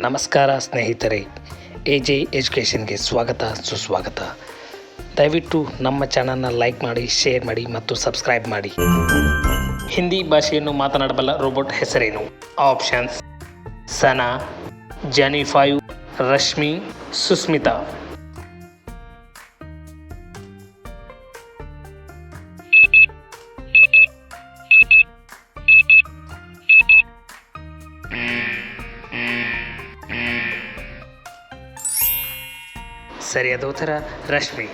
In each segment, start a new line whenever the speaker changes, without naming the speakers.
ನಮಸ್ಕಾರ ಸ್ನೇಹಿತರೆ, AJ ಎಜುಕೇಷನ್ಗೆ ಸ್ವಾಗತ ಸುಸ್ವಾಗತ. ದಯವಿಟ್ಟು ನಮ್ಮ ಚಾನಲ್ನ ಲೈಕ್ ಮಾಡಿ, ಶೇರ್ ಮಾಡಿ ಮತ್ತು ಸಬ್ಸ್ಕ್ರೈಬ್ ಮಾಡಿ. ಹಿಂದಿ ಭಾಷೆಯನ್ನು ಮಾತನಾಡಬಲ್ಲ ರೋಬೋಟ್ ಹೆಸರೇನು? ಆಪ್ಷನ್ಸ್: ಸನಾ, ಜಾನಿ5, ರಶ್ಮಿ, ಸುಸ್ಮಿತಾ. ಸರಿಯಾದ ಉತ್ತರ ರಶ್ಮಿ.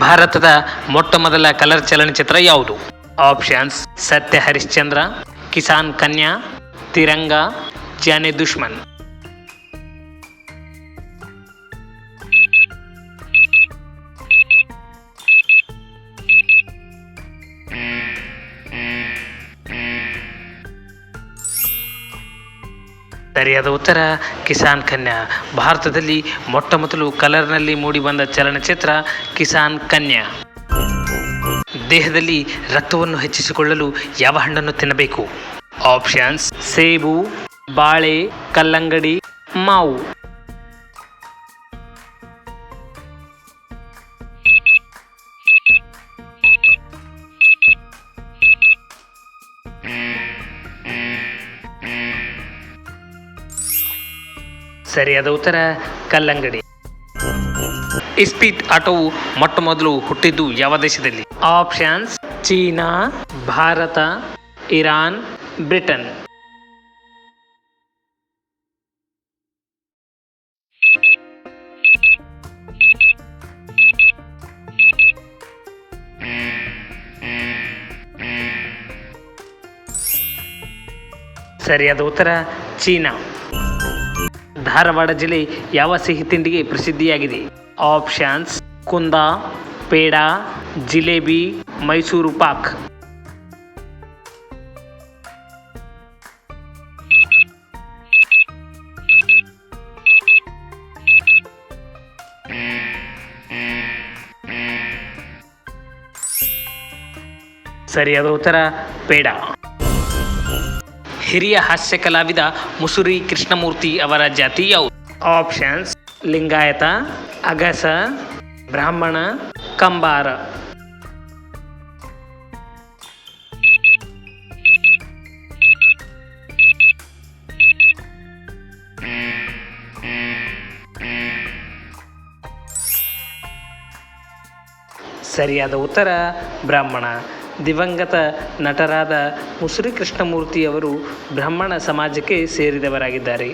ಭಾರತದ ಮೊಟ್ಟ ಮೊದಲ ಕಲರ್ ಚಲನಚಿತ್ರ ಯಾವುದು? ಆಪ್ಷನ್ಸ್: ಸತ್ಯ ಹರಿಶ್ಚಂದ್ರ, ಕಿಸಾನ್ ಕನ್ಯಾ, ತಿರಂಗ, ಜಾನೆ ದುಶ್ಮನ್. ಸರಿಯಾದ ಉತ್ತರ ಕಿಸಾನ್ ಕನ್ಯಾ. ಭಾರತದಲ್ಲಿ ಮೊಟ್ಟ ಮೊದಲು ಕಲರ್ನಲ್ಲಿ ಮೂಡಿಬಂದ ಚಲನಚಿತ್ರ ಕಿಸಾನ್ ಕನ್ಯಾ. ದೇಹದಲ್ಲಿ ರಕ್ತವನ್ನು ಹೆಚ್ಚಿಸಿಕೊಳ್ಳಲು ಯಾವ ಹಣ್ಣನ್ನು ತಿನ್ನಬೇಕು? ಆಪ್ಷನ್ಸ್: ಸೇಬು, ಬಾಳೆ, ಕಲ್ಲಂಗಡಿ, ಮಾವು. ಸರಿಯಾದ ಉತ್ತರ ಕಲ್ಲಂಗಡಿ. ಇಸ್ಪೀಟ್ ಆಟವು ಮೊಟ್ಟ ಮೊದಲು ಹುಟ್ಟಿದ್ದು ಯಾವ ದೇಶದಲ್ಲಿ? Options: China, Bharat, Iran, Britain. ಸರಿಯಾದ ಉತ್ತರ ಚೀನಾ. ಧಾರವಾಡ ಜಿಲ್ಲೆ ಯಾವ ಸಿಹಿ ತಿಂಡಿಗೆ ಪ್ರಸಿದ್ಧಿಯಾಗಿದೆ? ಆಪ್ಷನ್ಸ್: ಕುಂದ, ಪೇಡ, ಜಿಲೇಬಿ, ಮೈಸೂರು ಪಾಕ್. ಸರಿಯಾದ ಉತ್ತರ ಪೇಡ. ಹಿರಿಯ ಹಾಸ್ಯ ಕಲಾವಿದ ಮುಸುರಿ ಕೃಷ್ಣಮೂರ್ತಿ ಅವರ ಜಾತಿ ಯಾವುದು? ಆಪ್ಷನ್ಸ್: ಲಿಂಗಾಯತ, ಅಗಸ, ಬ್ರಾಹ್ಮಣ, ಕಂಬಾರ. ಸರಿಯಾದ ಉತ್ತರ ಬ್ರಾಹ್ಮಣ. ದಿವಂಗತ ನಟರಾದ ಮುಸುರಿ ಕೃಷ್ಣಮೂರ್ತಿ ಅವರು ಬ್ರಾಹ್ಮಣ ಸಮಾಜಕ್ಕೆ ಸೇರಿದವರಾಗಿದ್ದಾರೆ.